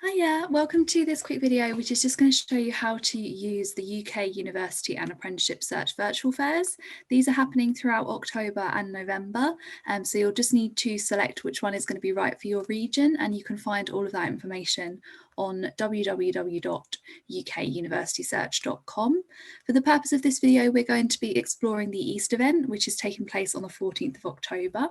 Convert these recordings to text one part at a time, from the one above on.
Hiya, welcome to this quick video which is just going to show you how to use the UK University and Apprenticeship Search virtual fairs. These are happening throughout October and November, so you'll just need to select which one is going to be right for your region, and you can find all of that information on www.ukuniversitysearch.com. For the purpose of this video, we're going to be exploring the East event, which is taking place on the 14th of October.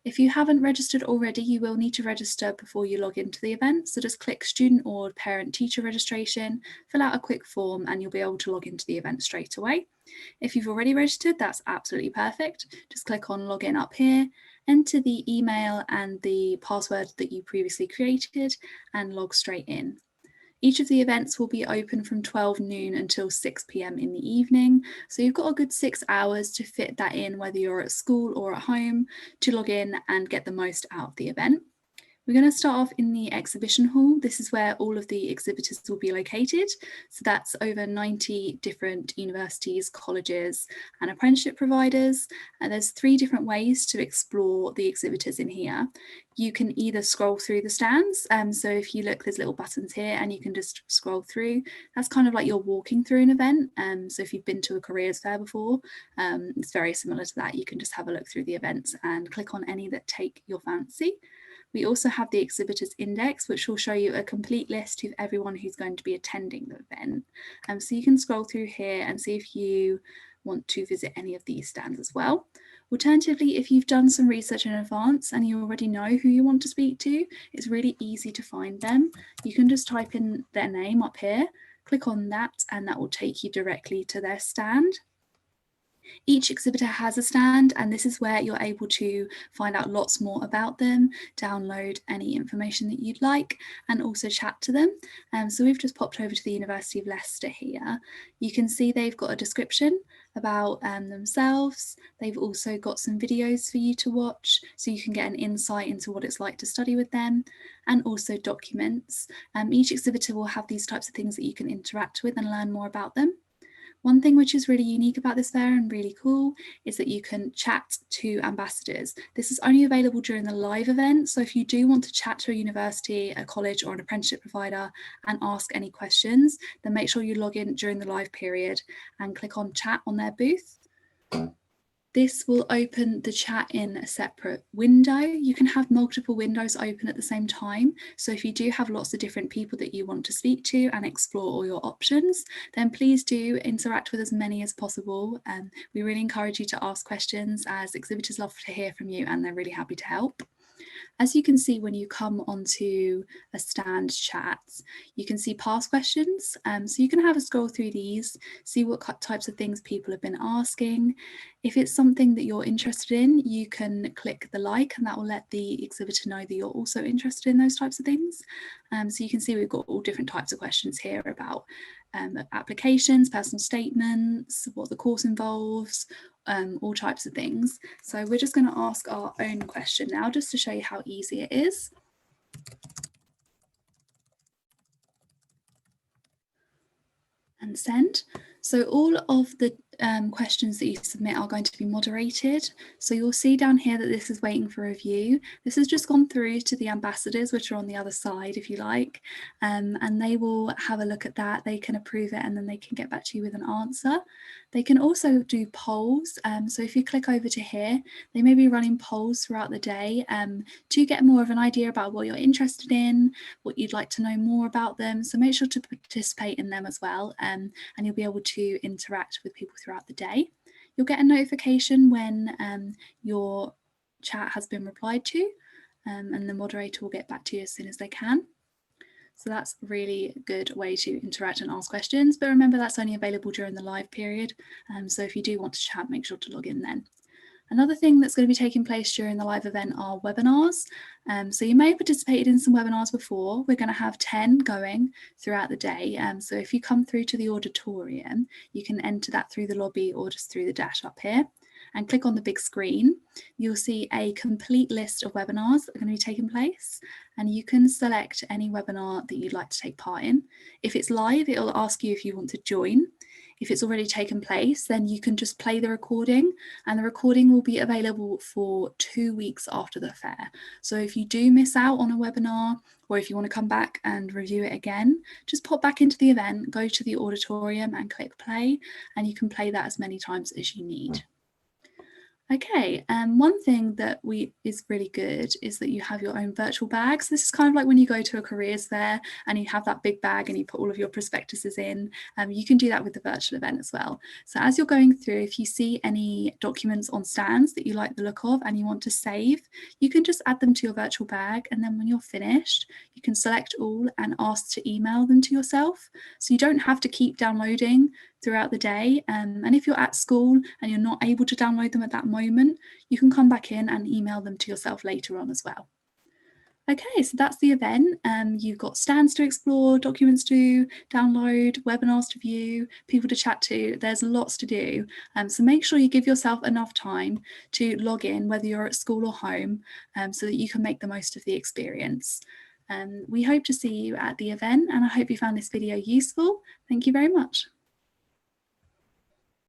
If you haven't registered already, you will need to register before you log into the event. So just click student or parent teacher registration, fill out a quick form, and you'll be able to log into the event straight away. If you've already registered, that's absolutely perfect. Just click on login up here, enter the email and the password that you previously created, and log straight in. Each of the events will be open from 12 noon until 6 p.m. in the evening. So you've got a good 6 hours to fit that in, whether you're at school or at home, to log in and get the most out of the event. We're going to start off in the exhibition hall. This is where all of the exhibitors will be located. So that's over 90 different universities, colleges and apprenticeship providers. And there's 3 different ways to explore the exhibitors in here. You can either scroll through the stands. So if you look, there's little buttons here and you can just scroll through. That's kind of like you're walking through an event. So if you've been to a careers fair before, it's very similar to that. You can just have a look through the events and click on any that take your fancy. We also have the exhibitors index, which will show you a complete list of everyone who's going to be attending the event. So you can scroll through here and see if you want to visit any of these stands as well. Alternatively, if you've done some research in advance and you already know who you want to speak to, it's really easy to find them. You can just type in their name up here, click on that, and that will take you directly to their stand. Each exhibitor has a stand, and this is where you're able to find out lots more about them, download any information that you'd like, and also chat to them. So we've just popped over to the University of Leicester here. You can see they've got a description about themselves. They've also got some videos for you to watch, so you can get an insight into what it's like to study with them, and also documents. Each exhibitor will have these types of things that you can interact with and learn more about them. One thing which is really unique about this fair and really cool is that you can chat to ambassadors. This is only available during the live event, so if you do want to chat to a university, a college or an apprenticeship provider and ask any questions, then make sure you log in during the live period and click on chat on their booth. This will open the chat in a separate window. You can have multiple windows open at the same time. So if you do have lots of different people that you want to speak to and explore all your options, then please do interact with as many as possible. We really encourage you to ask questions, as exhibitors love to hear from you and they're really happy to help. As you can see, when you come onto a stand chat, you can see past questions. So you can have a scroll through these, see what types of things people have been asking. If it's something that you're interested in, you can click the like, and that will let the exhibitor know that you're also interested in those types of things. So you can see we've got all different types of questions here about applications, personal statements, what the course involves, all types of things. So we're just going to ask our own question now, just to show you how easy it is. And send. So all of the questions that you submit are going to be moderated. So you'll see down here that this is waiting for review. This has just gone through to the ambassadors, which are on the other side, if you like, and they will have a look at that. They can approve it and then they can get back to you with an answer. They can also do polls. So if you click over to here, they may be running polls throughout the day to get more of an idea about what you're interested in, what you'd like to know more about them. So make sure to participate in them as well, and you'll be able to interact with people throughout the day. You'll get a notification when your chat has been replied to, and the moderator will get back to you as soon as they can. So that's a really good way to interact and ask questions, but remember that's only available during the live period. So if you do want to chat, make sure to log in then. Another thing that's going to be taking place during the live event are webinars. So you may have participated in some webinars before. We're going to have 10 going throughout the day. So if you come through to the auditorium, you can enter that through the lobby or just through the dash up here and click on the big screen. You'll see a complete list of webinars that are going to be taking place, and you can select any webinar that you'd like to take part in. If it's live, it'll ask you if you want to join. if it's already taken place, then you can just play the recording, and the recording will be available for 2 weeks after the fair. So if you do miss out on a webinar, or if you want to come back and review it again, just pop back into the event, go to the auditorium and click play, and you can play that as many times as you need. Okay, one thing that is really good is that you have your own virtual bags. This is kind of like when you go to a careers fair and you have that big bag and you put all of your prospectuses in. You can do that with the virtual event as well. So as you're going through, if you see any documents on stands that you like the look of and you want to save, you can just add them to your virtual bag, and then when you're finished, you can select all and ask to email them to yourself. So you don't have to keep downloading throughout the day, and if you're at school and you're not able to download them at that moment, you can come back in and email them to yourself later on as well. Okay, so that's the event. You've got stands to explore, documents to download, webinars to view, people to chat to. There's lots to do. So make sure you give yourself enough time to log in, whether you're at school or home, so that you can make the most of the experience. We hope to see you at the event, and I hope you found this video useful. Thank you very much.